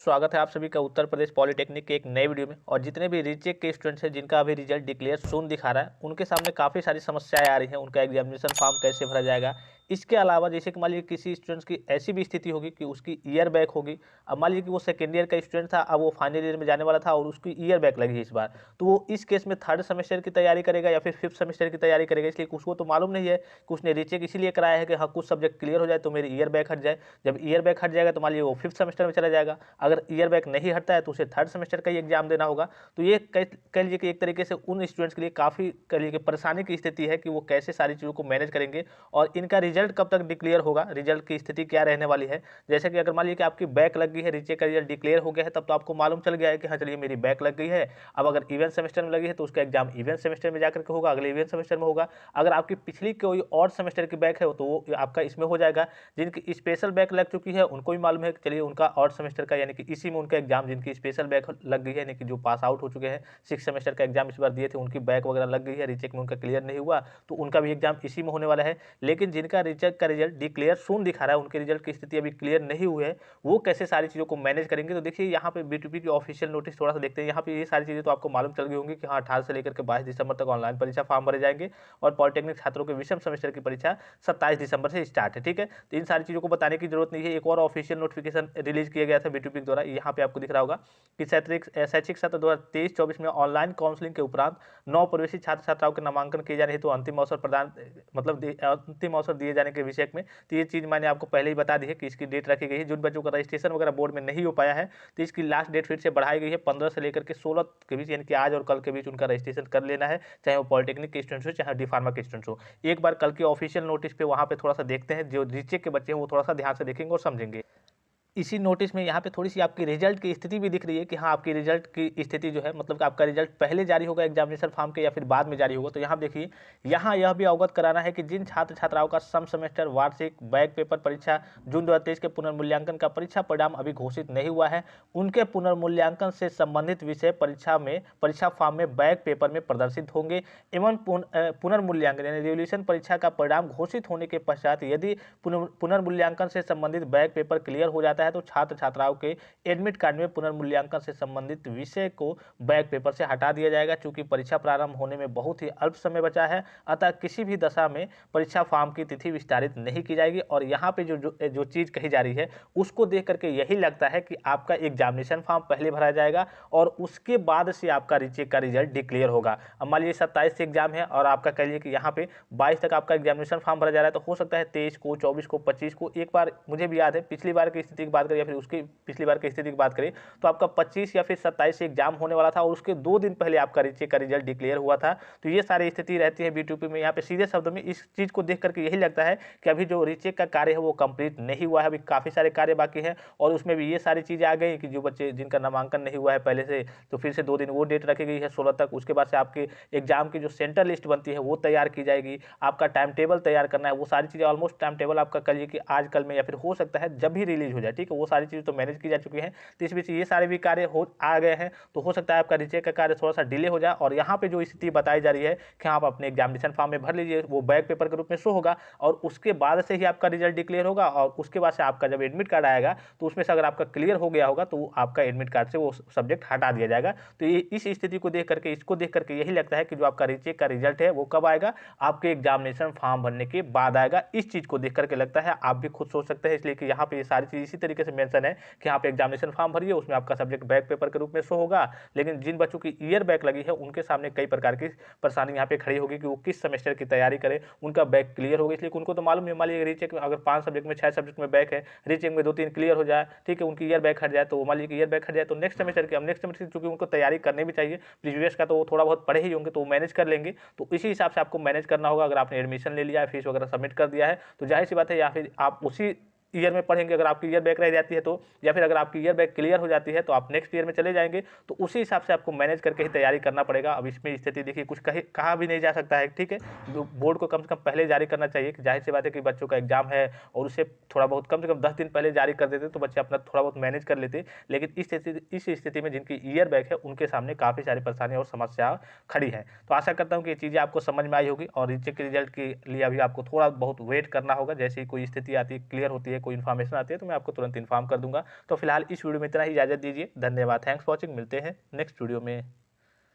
स्वागत है आप सभी का उत्तर प्रदेश पॉलिटेक्निक के एक नए वीडियो में। और जितने भी रीचेक के स्टूडेंट्स हैं जिनका अभी रिजल्ट डिक्लेयर सून दिखा रहा है, उनके सामने काफ़ी सारी समस्याएं आ रही हैं। उनका एग्जामिनेशन फॉर्म कैसे भरा जाएगा, इसके अलावा जैसे कि मान लीजिए किसी स्टूडेंट्स की ऐसी भी स्थिति होगी कि उसकी ईयर बैक होगी। अब मान लीजिए कि वो सेकेंड ईयर का स्टूडेंट था, अब वो फाइनल ईयर में जाने वाला था और उसकी ईयर बैक लगी है इस बार। तो वो इस केस में थर्ड सेमेस्टर की तैयारी करेगा या फिर फिफ्थ सेमेस्टर की तैयारी करेगा, इसलिए उसको तो मालूम नहीं है कि उसने रीचेक इसीलिए कराया है कि हाँ कुछ सब्जेक्ट क्लियर हो जाए तो मेरी ईयर बैक हट जाए। जब ईयर बैक हट जाएगा तो मान लीजिए वो फिफ्थ सेमेस्टर में चला जाएगा। अगर ईयर बैक नहीं हटता है तो उसे थर्ड सेमेस्टर का ही एग्जाम देना होगा। तो ये कह लीजिए कि एक तरीके से उन स्टूडेंट्स के लिए काफ़ी कह लीजिए कि परेशानी की स्थिति है कि वो कैसे सारी चीज़ों को मैनेज करेंगे और इनका रिजल्ट कब तक डिक्लेयर होगा, रिजल्ट की स्थिति क्या रहने वाली है। जैसे कि अगर मान लीजिए कि आपकी बैक लग गई है, रीचेक का रिजल्ट डिक्लेयर हो गया है, तब तो आपको मालूम चल गया है कि हाँ चलिए मेरी बैक लग गई है। अब अगर इवेंट सेमेस्टर में लगी है तो उसका एग्जाम इवेंट सेमेस्टर में जाकर के होगा, अगले इवेंट सेमेस्टर में होगा। अगर आपकी पिछली कोई और सेमेस्टर की बैक है तो वो आपका इसमें हो जाएगा। जिनकी स्पेशल बैक लग चुकी है उनको भी मालूम है कि चलिए उनका और सेमेस्टर का यानी कि इसी में उनका एग्जाम, जिनकी स्पेशल बैक लग गई है यानी कि जो पास आउट हो चुके हैं, सिक्स सेमेस्टर का एग्जाम इस बार दिए थे, उनकी बैक वगैरह लग गई है, रीचेक में उनका क्लियर नहीं हुआ, तो उनका भी एग्जाम इसी में होने वाला है। लेकिन जिनका रीचेक का रिजल्ट डिक्लेयर सून दिखा रहा है, उनके रिजल्ट की स्थिति अभी क्लियर नहीं हुई है, वो कैसे सारी चीज़ों को मैनेज करेंगे। तो देखिए यहाँ पे बीटीपी की ऑफिशियल नोटिस थोड़ा सा देखते हैं। यहाँ पे ये सारी चीज़ें तो आपको मालूम चल गई होंगी कि हाँ 18 से लेकर के 22 दिसंबर तक ऑनलाइन परीक्षा फॉर्म भरे जाएंगे और पॉलिटेक्निक छात्रों के विषम सेमेस्टर की परीक्षा 27 दिसंबर से स्टार्ट है। ठीक है, तो इन सारी चीज़ों को बताने की जरूरत नहीं है। एक और ऑफिशियल नोटिफिकेशन रिलीज किया गया था बीटीपी द्वारा, यहाँ पे आपको दिख रहा होगा कि शैक्षिक सत्र 2023-24 में ऑनलाइन काउंसलिंग के उपरांत 9 प्रवेशी छात्र छात्राओं के नामांकन किए जाने हेतु तो अंतिम अवसर प्रदान मतलब अंतिम अवसर दिए जाने के विषय में। तो ये चीज़ मैंने आपको पहले ही बता दी है कि इसकी डेट रखी गई है। जिन बच्चों का रजिस्ट्रेशन वगैरह बोर्ड में नहीं हो पाया है तो इसकी लास्ट डेट फिर से बढ़ाई गई है, 15 से लेकर के 16 के बीच, यानी कि आज और कल के बीच उनका रजिस्ट्रेशन कर लेना है, चाहे वो पॉलिटेक्निक के स्टूडेंट्स हो चाहे डी फार्मा के स्टूडेंट्स हो। एक बार कल के ऑफिशियल नोटिस पे वहाँ पे थोड़ा सा देखते हैं, जो रीचेक के बच्चे हैं वो थोड़ा सा ध्यान से देखेंगे और समझेंगे। इसी नोटिस में यहाँ पे थोड़ी-सी आपकी रिजल्ट की स्थिति भी दिख रही है कि हाँ, आपकी रिजल्ट की स्थिति जो है, मतलब कि आपका रिजल्ट पहले जारी होगा एग्जामिनेशन फॉर्म के या फिर बाद में जारी होगा। तो यहाँ देखिए, यहाँ यह भी अवगत कराना है कि जिन छात्र-छात्राओं का सम सेमेस्टर वार्षिक बैक पेपर परीक्षा जून 2023 के पुनर्मूल्यांकन का परीक्षा परिणाम अभी घोषित नहीं हुआ है, उनके पुनर्मूल्यांकन से संबंधित विषय परीक्षा फॉर्म में बैक पेपर में प्रदर्शित होंगे एवं पुनर्मूल्यांकन यानी रिवोल्यूशन परीक्षा का परिणाम घोषित होने के पश्चात यदि पुनर्मूल्यांकन से संबंधित बैक पेपर क्लियर हो जाता है तो छात्र छात्राओं के एडमिट कार्ड में पुनर्मूल्यांकन से संबंधित विषय को बैक पेपर से हटा दिया जाएगा। चूंकि परीक्षा प्रारंभ होने में बहुत ही अल्प समय बचा है, अतः किसी भी दशा में परीक्षा फॉर्म की तिथि विस्तारित नहीं की जाएगी। और यहाँ पे जो चीज़ कही जा रही है उसको देख करके यही लगता है कि आपका एग्जामिनेशन फॉर्म पहले भरा जाएगा और उसके बाद से आपका रीचेक का रिजल्ट डिक्लेयर होगा। अब मान लीजिए 27 से एग्जाम है और आपका कह लीजिए कि यहाँ पे 22 तक आपका एग्जामिनेशन फॉर्म भरा जा रहा है, तो हो सकता है 23 को, 24 को, 25 को, एक बार मुझे भी याद है पिछली बार की स्थिति की बात करें या फिर उसकी पिछली बार की स्थिति की बात करें तो आपका 25 या फिर 27 से एग्जाम होने वाला था और उसके 2 दिन पहले आपका रीचेक का रिजल्ट डिक्लेयर हुआ था। तो ये सारी स्थिति रहती है बीटीपी में। यहाँ पे सीधे शब्दों में इस चीज़ को देख करके यही लगता है कि अभी जो रीचेक का कार्य है वो कंप्लीट नहीं हुआ है, अभी काफ़ी सारे कार्य बाकी हैं और उसमें भी ये सारी चीज़ें आ गई कि जो बच्चे जिनका नामांकन नहीं हुआ है पहले से, तो फिर से 2 दिन वो डेट रखी गई है 16 तक। उसके बाद से आपके एग्जाम की जो सेंटर लिस्ट बनती है वो तैयार की जाएगी, आपका टाइम टेबल तैयार करना है, वो सारी चीज़ें ऑलमोस्ट टाइम टेबल आपका करिए कि आज कल में या फिर हो सकता है जब भी रिलीज हो जाए। ठीक है, वो सारी चीज़ तो मैनेज की जा चुकी हैं। तो इस बीच ये सारे भी कार्य आ गए हैं, तो हो सकता है आपका रीचेक का कार्य थोड़ा सा डिले हो जाए। और यहाँ पे जो स्थिति बताई जा रही है कि आप अपने एग्जामिनेशन फॉर्म में भर लीजिए, वो बैक पेपर के रूप में शो होगा और उसके बाद से ही आपका रिजल्ट डिक्लेयर होगा और उसके बाद से आपका जब एडमिट कार्ड आएगा तो उसमें से अगर आपका क्लियर हो गया होगा तो आपका एडमिट कार्ड से वो सब्जेक्ट हटा दिया जाएगा। तो ये इस स्थिति को देख करके, इसको देख करके यही लगता है कि जो आपका रीचेक का रिजल्ट है वो कब आएगा, आपके एग्जामिनेशन फॉर्म भरने के बाद आएगा। इस चीज़ को देख करके लगता है, आप भी खुद सोच सकते हैं, इसलिए कि यहाँ पे ये सारी चीज़ इसी तरीके से मेंशन है कि यहाँ पे एग्जामिनेशन फॉर्म भरिए, उसमें आपका सब्जेक्ट बैक पेपर के रूप में शो होगा। लेकिन जिन बच्चों की ईयर बैक लगी है उनके सामने कई प्रकार की परेशानी यहाँ पे खड़ी होगी कि वो किस सेमेस्टर की तैयारी करें, उनका बैक क्लियर होगा। इसलिए उनको तो मालूम नहीं, मान लीजिए रीचेक में अगर 5 सब्जेक्ट में 6 सब्जेक्ट में बैक है, रीचेक में 2-3 क्लियर हो जाए, ठीक है, उनकी ईयर बैक हट जाए, तो मान लीजिए ईयर बैक हट जाए तो नेक्स्ट सेमेस्टर की चूंकि उनको तैयारी करनी भी चाहिए, प्रीवियस का तो वो थोड़ा बहुत पढ़े ही होंगे तो वो मैनेज कर लेंगे। तो इसी हिसाब से आपको मैनेज करना होगा। अगर आपने एडमिशन ले लिया है, फीस वगैरह सबमिट कर दिया है, तो जाहिर सी बात है या फिर आप उसी ईयर में पढ़ेंगे। अगर आपकी ईयर बैक रह जाती है तो, या फिर अगर आपकी ईयर बैक क्लियर हो जाती है तो आप नेक्स्ट ईयर में चले जाएंगे। तो उसी हिसाब से आपको मैनेज करके ही तैयारी करना पड़ेगा। अब इसमें स्थिति देखिए, कुछ कहा भी नहीं जा सकता है। ठीक है, बोर्ड को कम से कम पहले जारी करना चाहिए कि जाहिर सी बात है कि बच्चों का एग्जाम है और उसे थोड़ा बहुत कम से कम 10 दिन पहले जारी कर देते तो बच्चे अपना थोड़ा बहुत मैनेज कर लेते। लेकिन इस स्थिति में जिनकी ईयर बैक है उनके सामने काफ़ी सारी परेशानियाँ और समस्या खड़ी हैं। तो आशा करता हूँ कि ये चीज़ें आपको समझ में आई होगी और रीचेक के रिजल्ट के लिए अभी आपको थोड़ा बहुत वेट करना होगा। जैसे ही कोई स्थिति आती है, क्लियर होती है में कोई इन्फॉर्मेशन आती है तो मैं आपको तुरंत इन्फॉर्म कर दूंगा। तो फिलहाल इस वीडियो में इतना ही, इजाज़त दीजिए। धन्यवाद, थैंक्स फॉर वॉचिंग। मिलते हैं नेक्स्ट वीडियो में।